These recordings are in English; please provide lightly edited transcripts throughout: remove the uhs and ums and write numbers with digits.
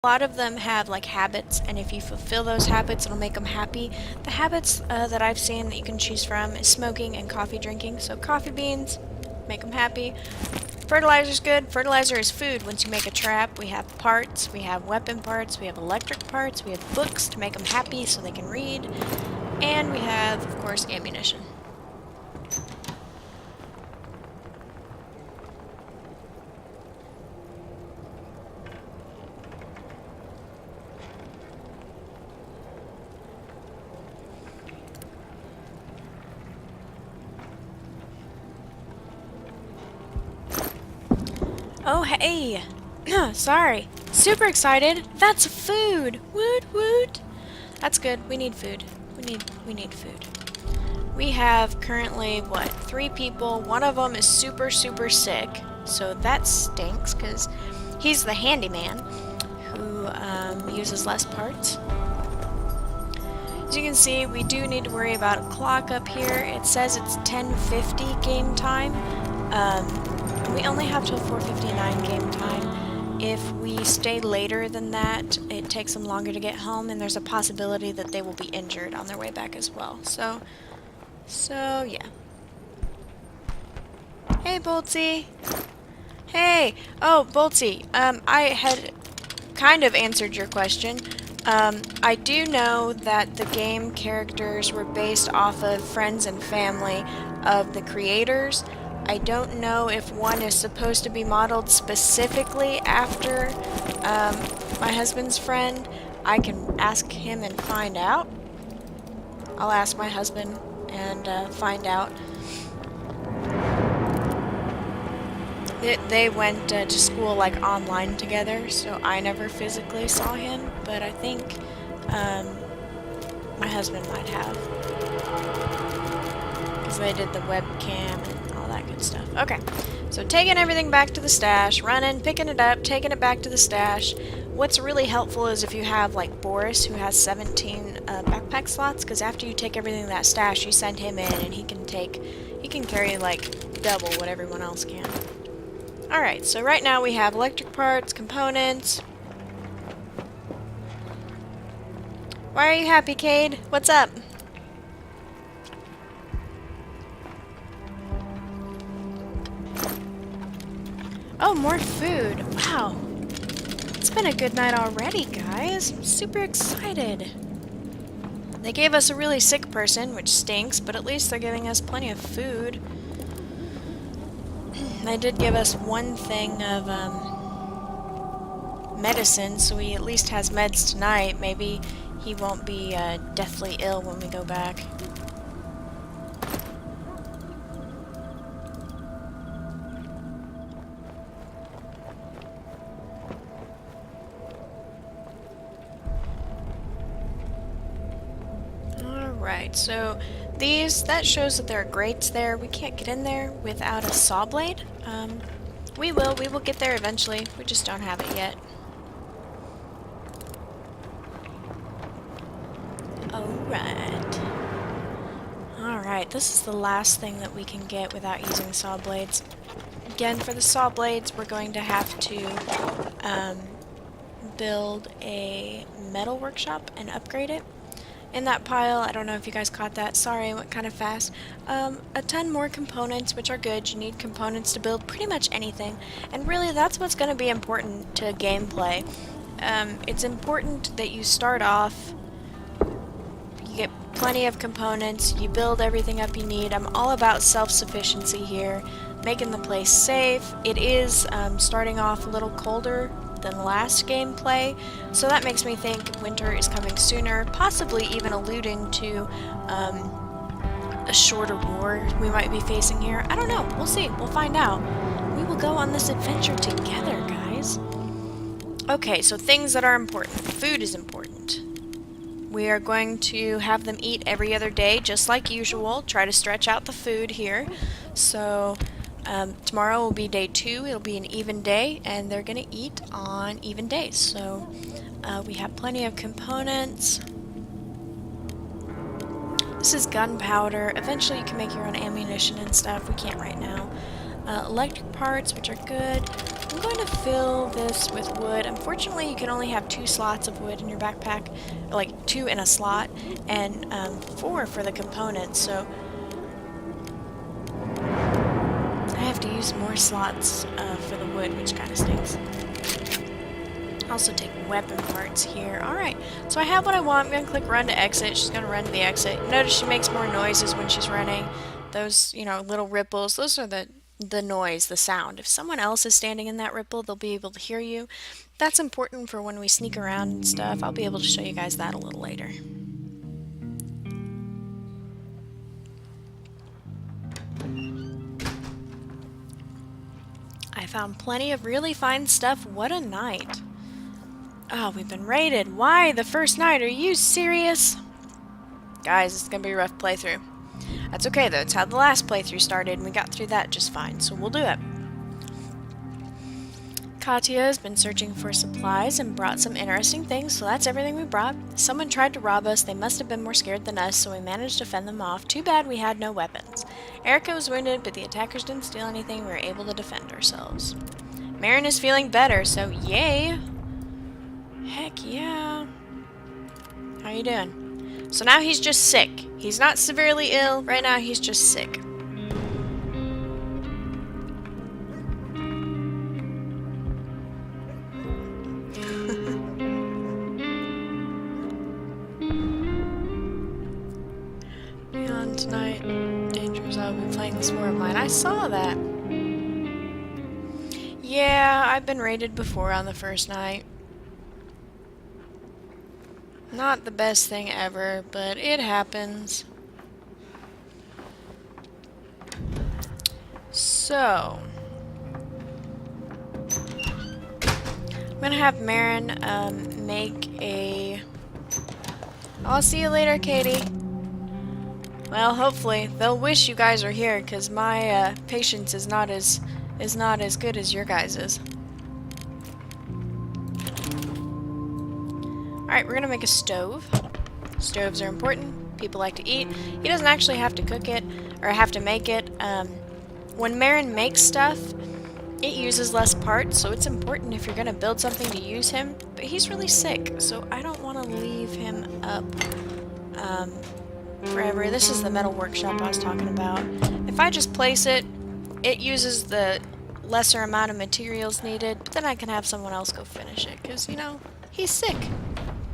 A lot of them have like habits, and if you fulfill those habits, it'll make them happy. The habits that I've seen that you can choose from is smoking and coffee drinking. So coffee beans make them happy. Fertilizer's good. Fertilizer is food. Once you make a trap, we have parts, we have weapon parts, we have electric parts, we have books to make them happy so they can read, and we have, of course, ammunition. Oh, hey! Sorry. Super excited. That's food! Woot woot! That's good. We need food. We need food. We have currently, what, 3 people. One of them is super sick. So that stinks, because he's the handyman who uses less parts. As you can see, we do need to worry about a clock up here. It says it's 10:50 game time. We only have till 4:59 game time. If we stay later than that, it takes them longer to get home, and there's a possibility that they will be injured on their way back as well. So yeah. Hey, Boltsy. Hey. Oh, Boltsy. I had kind of answered your question. I do know that the game characters were based off of friends and family of the creators. I don't know if one is supposed to be modeled specifically after my husband's friend. I can ask him and find out. I'll ask my husband and find out. They went to school like online together, so I never physically saw him, but I think my husband might have. Because they did the webcam and all that good stuff. Okay, so taking everything back to the stash, running, picking it up, taking it back to the stash. What's really helpful is if you have like Boris, who has 17 backpack slots, because after you take everything in that stash, you send him in and he can carry like double what everyone else can. Alright, so right now we have electric parts, components. Why are you happy, Cade? What's up? Oh, more food. Wow. It's been a good night already, guys. I'm super excited. They gave us a really sick person, which stinks, but at least they're giving us plenty of food. They did give us one thing of medicine, so he at least has meds tonight. Maybe he won't be deathly ill when we go back. Alright, so that shows that there are grates there. We can't get in there without a saw blade. We will get there eventually. We just don't have it yet. Alright. Alright, this is the last thing that we can get without using saw blades. Again, for the saw blades, we're going to have to build a metal workshop and upgrade it. In that pile, I don't know if you guys caught that, sorry, I went kind of fast, a ton more components, which are good. You need components to build pretty much anything, and really that's what's going to be important to gameplay. It's important that you start off, you get plenty of components, you build everything up you need. I'm all about self-sufficiency here, making the place safe. It is starting off a little colder than last gameplay, so that makes me think winter is coming sooner, possibly even alluding to a shorter war we might be facing here. I don't know. We'll see. We'll find out. We will go on this adventure together, guys. Okay, so things that are important. Food is important. We are going to have them eat every other day, just like usual. Try to stretch out the food here. So tomorrow will be day 2, it'll be an even day, and they're gonna eat on even days. So we have plenty of components. This is gunpowder. Eventually you can make your own ammunition and stuff. We can't right now. electric parts, which are good. I'm going to fill this with wood. Unfortunately, you can only have 2 slots of wood in your backpack, like 2 in a slot, and 4 for the components, so I have to use more slots for the wood, which kind of stinks. Also take weapon parts here. Alright, so I have what I want. I'm going to click run to exit. She's going to run to the exit. Notice she makes more noises when she's running. Those, you know, little ripples, those are the noise, the sound. If someone else is standing in that ripple, they'll be able to hear you. That's important for when we sneak around and stuff. I'll be able to show you guys that a little later. I found plenty of really fine stuff. What a night. Oh, we've been raided. Why? The first night? Are you serious? Guys, it's gonna be a rough playthrough. That's okay though, it's how the last playthrough started and we got through that just fine, so we'll do it. Katya has been searching for supplies and brought some interesting things, so that's everything we brought. Someone tried to rob us, they must have been more scared than us, so we managed to fend them off. Too bad we had no weapons. Erica was wounded, but the attackers didn't steal anything, we were able to defend ourselves. Marin is feeling better, so yay! Heck yeah. How you doing? So now he's just sick. He's not severely ill. Right now he's just sick. Beyond tonight, dangerous. I'll be playing this war of mine. I saw that. Yeah, I've been raided before on the first night. Not the best thing ever, but it happens. So, I'm gonna have Marin make a... I'll see you later, Katie. Well, hopefully they'll wish you guys are here, because my patience is not as good as your guys's. Alright, we're gonna make a stove. Stoves are important. People like to eat. He doesn't actually have to cook it, or have to make it. When Marin makes stuff, it uses less parts, so it's important if you're gonna build something to use him. But he's really sick, so I don't want to leave him up forever. This is the metal workshop I was talking about. If I just place it, it uses the lesser amount of materials needed, but then I can have someone else go finish it, because, you know, he's sick.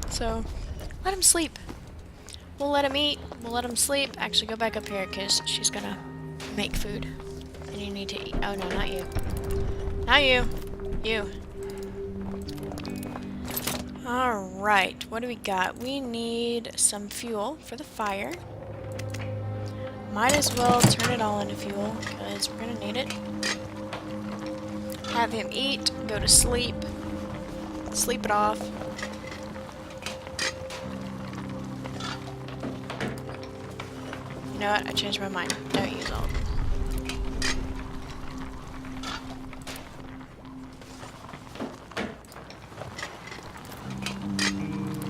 So, let him sleep. We'll let him eat. We'll let him sleep. Actually, go back up here because she's gonna make food. And you need to eat. Oh, no, not you. Not you. You. Alright, what do we got? We need some fuel for the fire. Might as well turn it all into fuel because we're gonna need it. Have him eat, go to sleep. Sleep it off. You know what? I changed my mind. Don't use all of them.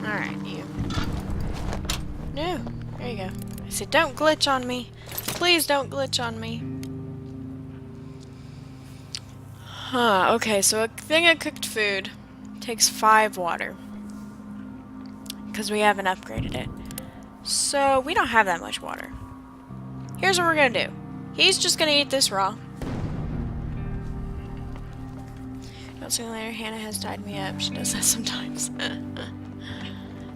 Alright, you. No. There you go. I said, don't glitch on me. Please don't glitch on me. Huh, okay, so a thing of cooked food takes 5 water. Because we haven't upgraded it. So, we don't have that much water. Here's what we're gonna do. He's just gonna eat this raw. Don't see you later. Hannah has tied me up. She does that sometimes.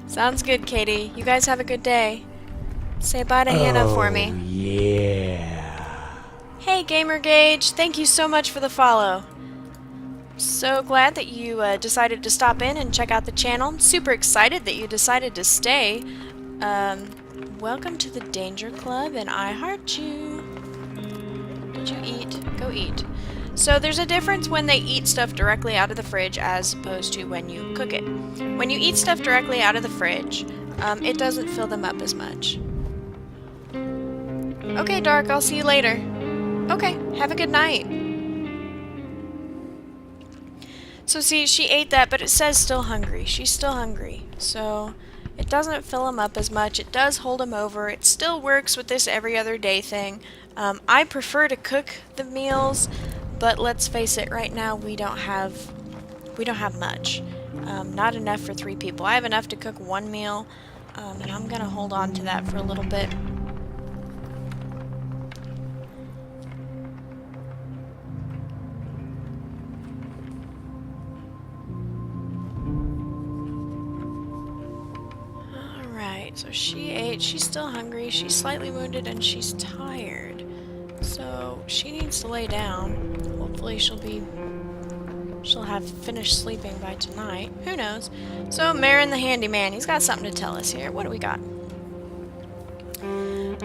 Sounds good, Katie. You guys have a good day. Say bye to Hannah for me. Yeah. Hey, Gamer Gauge. Thank you so much for the follow. So glad that you decided to stop in and check out the channel. Super excited that you decided to stay. Welcome to the Danger Club, and I heart you. Did you eat? Go eat. So there's a difference when they eat stuff directly out of the fridge as opposed to when you cook it. When you eat stuff directly out of the fridge, it doesn't fill them up as much. Okay, Dark, I'll see you later. Okay, have a good night. So see, she ate that, but it says still hungry. She's still hungry. So It doesn't fill them up as much. It does hold them over. It still works with this every other day thing. I prefer to cook the meals, but let's face it, right now we don't have much. Not enough for 3 people. I have enough to cook 1 meal, and I'm gonna hold on to that for a little bit. Alright, so she ate. She's still hungry. She's slightly wounded, and she's tired. So she needs to lay down. Hopefully she'll have finished sleeping by tonight. Who knows? So Marin the Handyman, he's got something to tell us here. What do we got?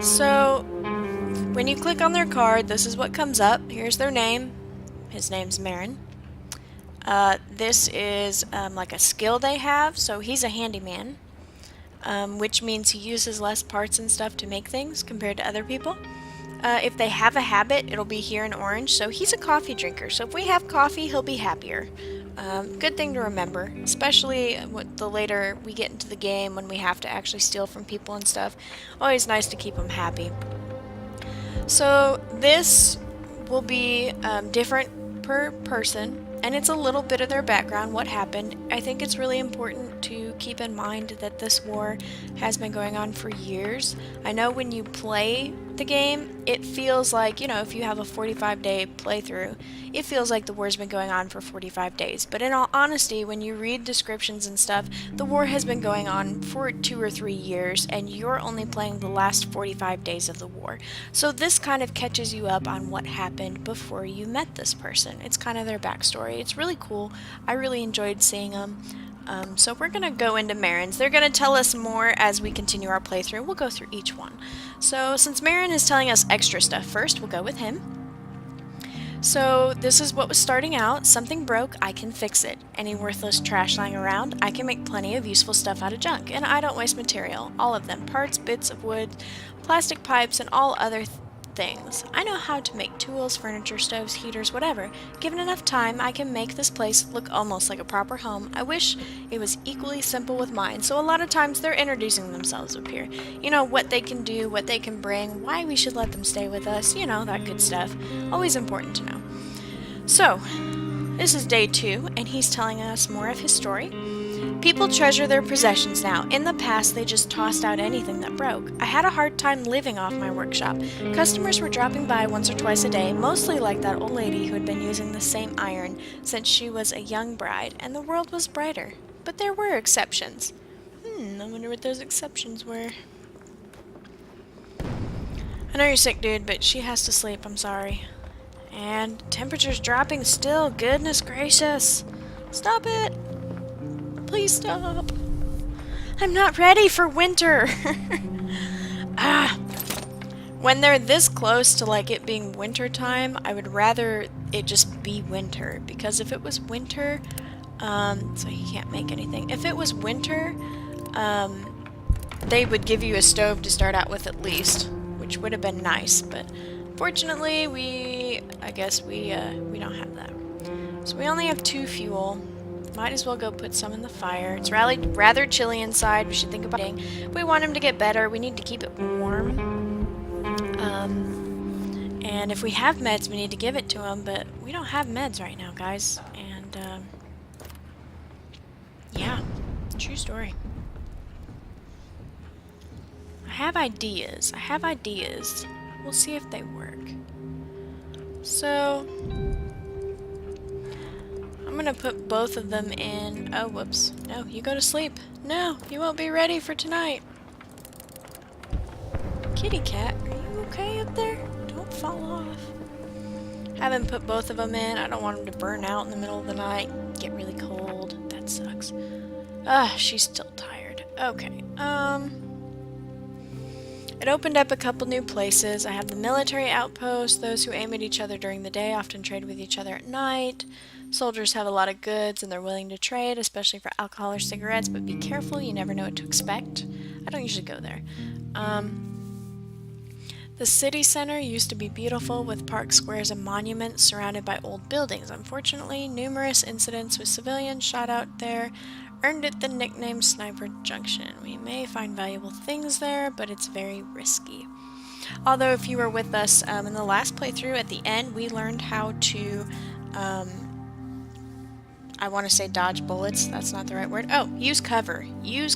So when you click on their card, this is what comes up. Here's their name. His name's Marin. This is like a skill they have. So he's a handyman, which means he uses less parts and stuff to make things compared to other people. If they have a habit, it'll be here in orange. So he's a coffee drinker. So if we have coffee, he'll be happier. Good thing to remember, especially the later we get into the game when we have to actually steal from people and stuff. Always nice to keep them happy. So this will be different per person, and it's a little bit of their background, what happened. I think it's really important to keep in mind that this war has been going on for years. I know when you play the game, it feels like, you know, if you have a 45-day playthrough, it feels like the war's been going on for 45 days. But in all honesty, when you read descriptions and stuff, the war has been going on for 2 or 3 years, and you're only playing the last 45 days of the war. So this kind of catches you up on what happened before you met this person. It's kind of their backstory. It's really cool. I really enjoyed seeing them. So we're going to go into Marin's. They're going to tell us more as we continue our playthrough. We'll go through each one. So since Marin is telling us extra stuff first, we'll go with him. So this is what was starting out. Something broke, I can fix it. Any worthless trash lying around, I can make plenty of useful stuff out of junk. And I don't waste material. All of them. Parts, bits of wood, plastic pipes, and all other things. I know how to make tools, furniture, stoves, heaters, whatever. Given enough time, I can make this place look almost like a proper home. I wish it was equally simple with mine, so a lot of times they're introducing themselves up here. You know, what they can do, what they can bring, why we should let them stay with us, you know, that good stuff. Always important to know. So, this is day 2, and he's telling us more of his story. People treasure their possessions now. In the past, they just tossed out anything that broke. I had a hard time living off my workshop. Customers were dropping by once or twice a day, mostly like that old lady who had been using the same iron since she was a young bride, and the world was brighter. But there were exceptions. I wonder what those exceptions were. I know you're sick, dude, but she has to sleep. I'm sorry. And temperature's dropping still. Goodness gracious. Stop it. Please stop. I'm not ready for winter. When they're this close to like it being winter time, I would rather it just be winter, because if it was winter, so he can't make anything. If it was winter, they would give you a stove to start out with at least, which would have been nice, but fortunately I guess we don't have that. So we only have 2 fuel. Might as well go put some in the fire. It's rather chilly inside. We should think about it. If we want him to get better, we need to keep it warm. And if we have meds, we need to give it to him, but we don't have meds right now, guys. And, yeah, true story. I have ideas. We'll see if they work. So I'm gonna put both of them in. Oh, whoops. No, you go to sleep. No, you won't be ready for tonight. Kitty cat, are you okay up there? Don't fall off. Haven't put both of them in. I don't want them to burn out in the middle of the night. Get really cold. That sucks. She's still tired. Okay, it opened up a couple new places. I have the military outpost. Those who aim at each other during the day often trade with each other at night. Soldiers have a lot of goods and they're willing to trade, especially for alcohol or cigarettes, but be careful, you never know what to expect. I don't usually go there. The city center used to be beautiful with parks, squares, and monuments surrounded by old buildings. Unfortunately, numerous incidents with civilians shot out there earned it the nickname Sniper Junction. We may find valuable things there, but it's very risky. Although if you were with us in the last playthrough, at the end we learned how to, I want to say dodge bullets, that's not the right word. Oh, use cover. Use